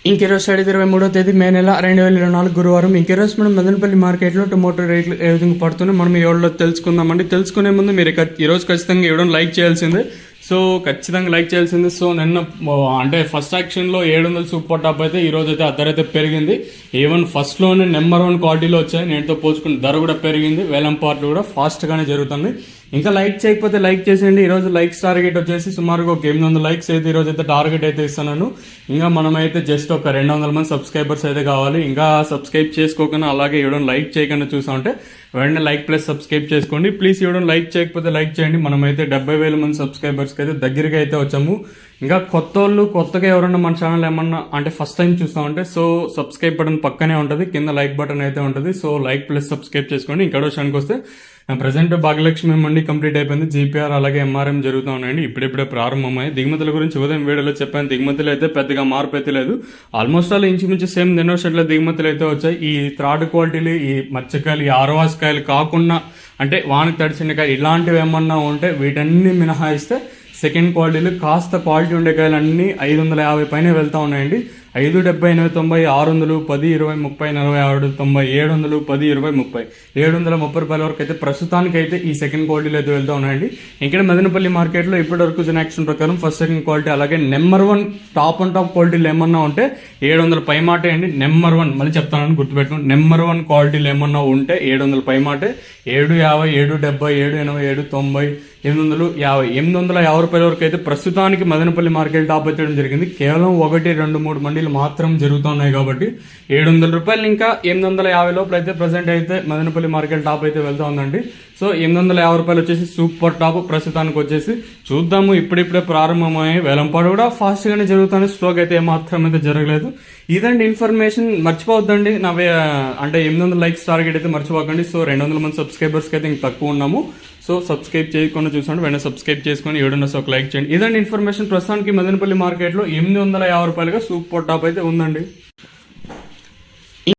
ఇంకెరోజు 23వ తేదీ మే నెల 2024 గురువారం. ఇంకెరోజు మనం మదనపల్లి మార్కెట్లో టొమాటో రేట్లు ఏ విధంగా పడుతున్నాయి మనం ఈ వీడియోలో తెలుసుకుందామండి. తెలుసుకునే ముందు మీరు ఈరోజు ఖచ్చితంగా ఇవ్వడం లైక్ చేయాల్సిందే. సో ఖచ్చితంగా లైక్ చేయాల్సిందే. సో నిన్న అంటే ఫస్ట్ యాక్షన్లో 700 సూపర్ టాప్ అయితే ఈ రోజు అయితే ఆ ధర అయితే పెరిగింది. ఈవెన్ ఫస్ట్లోనే నెంబర్ 1 క్వాలిటీలో వచ్చాయి. నేటితో పోల్చుకుని ధర కూడా పెరిగింది. వేలం పార్ట్లు కూడా ఫాస్ట్గానే జరుగుతుంది. ఇంకా లైక్ చేయకపోతే లైక్ చేసేయండి. ఈరోజు లైక్స్ టార్గెట్ వచ్చేసి సుమారుగా ఒక 800 లైక్స్ అయితే ఈరోజు అయితే టార్గెట్ అయితే ఇస్తున్నాను. ఇంకా మనమైతే జస్ట్ ఒక 200 మంది సబ్స్క్రైబర్స్ అయితే కావాలి. ఇంకా సబ్స్క్రైబ్ చేసుకోకుండా అలాగే ఇవ్వడం లైక్ చేయకుండా చూసా ఉంటే వెంటనే లైక్ ప్లస్ సబ్స్క్రైబ్ చేసుకోండి ప్లీజ్. ఇవ్వడం లైక్ చేయకపోతే లైక్ చేయండి. మనమైతే 70,000 మంది సబ్స్క్రైబర్స్కి అయితే దగ్గరగా అయితే వచ్చాము. ఇంకా కొత్తగా ఎవరన్నా మన ఛానల్ ఏమన్నా అంటే ఫస్ట్ టైం చూస్తామంటే సో సబ్స్క్రైబ్ బటన్ పక్కనే ఉంటుంది, కింద లైక్ బటన్ అయితే ఉంటుంది. సో లైక్ ప్లస్ సబ్స్క్రైబ్ చేసుకోండి. ఇంకా విషయానికి వస్తే ప్రజెంట్ భాగ్యలక్ష్మి మండి కంప్లీట్ అయిపోయింది. జీపీఆర్ అలాగే ఎంఆర్ఎం జరుగుతూ ఉన్నాయండి. ఇప్పుడే ప్రారంభమయ్యాయి. దిగుమతుల గురించి ఉదయం వీడియోలో చెప్పాను. దిగుమతులు అయితే పెద్దగా మార్పు అయితే లేదు. ఆల్మోస్ట్ ఆల్ ఇంచుమించు సేమ్ నిన్నో షెడ్ల దిగుమతులు అయితే వచ్చాయి. ఈ థర్డ్ క్వాలిటీలు, ఈ మచ్చకాయలు, ఈ ఆరవాసకాయలు కాకుండా అంటే వానకు తడిసిన కాయలు ఇలాంటివి ఏమన్నా ఉంటే వీటన్ని మినహాయిస్తే సెకండ్ క్వాలిటీలు కాస్త క్వాలిటీ ఉండే కాయలు అన్ని 550 పైన వెళ్తూ ఉన్నాయండి. 5, 70, 80, 90, 600, 10, 20, 30, 46, 90, 700, 10, 20, 30, 730 రూపాయల వరకు అయితే ప్రస్తుతానికి అయితే ఈ సెకండ్ క్వాలిటీలు అయితే వెళ్తూ ఉన్నాయండి. ఇక్కడ మదనపల్లి మార్కెట్లో ఇప్పటి వరకు యాక్షన్ ప్రకారం ఫస్ట్ సెకండ్ క్వాలిటీ అలాగే నెంబర్ 1 టాప్ క్వాలిటీలు ఏమన్నా ఉంటే 700 పై మాటే అండి. నెంబర్ 1 మళ్ళీ చెప్తానని గుర్తుపెట్టుకోండి. నెంబర్ 1 క్వాలిటీలు ఏమన్నా ఉంటే 700 పై మాటే. 750, 770, 780, 790, 850 రూపాయల వరకు అయితే ప్రస్తుతానికి మదనపల్లి మార్కెట్ టాప్ అయితే జరిగింది. కేవలం 1, 2, 3 మండీలు మాత్రం జరుగుతున్నాయి కాబట్టి 700 రూపాయలు ఇంకా 850 లోపల అయితే ప్రజెంట్ అయితే మదనపల్లి మార్కెట్ టాప్ అయితే వెళ్తా ఉందండి. సో 850 రూపాయలు వచ్చేసి సూపర్ టాప్ ప్రస్తుతానికి వచ్చేసి చూద్దాము. ఇప్పుడిప్పుడే ప్రారంభమయ్యాయి. వేలంపాడు కూడా ఫాస్ట్ గానే జరుగుతుంది. స్లోగా అయితే ఏమాత్రం అయితే జరగలేదు. ఇదండి ఇన్ఫర్మేషన్. మర్చిపోవద్దండి నా అంటే 800 లైక్స్ టార్గెట్ అయితే మర్చిపోకండి. సో 200 మంది సబ్స్క్రైబర్స్కి అయితే ఇంక తక్కువ ఉన్నాము. సో సబ్స్క్రైబ్ చేయకుండా చూసుకోండి. వెంటనే సబ్స్క్రైబ్ చేసుకొని ఎవడన్నా ఒక లైక్ చేయండి. ఇదండి ఇన్ఫర్మేషన్. ప్రస్తుతానికి మదనపల్లి మార్కెట్లో 850 రూపాయలుగా సూపర్ టాప్ అయితే ఉందండి.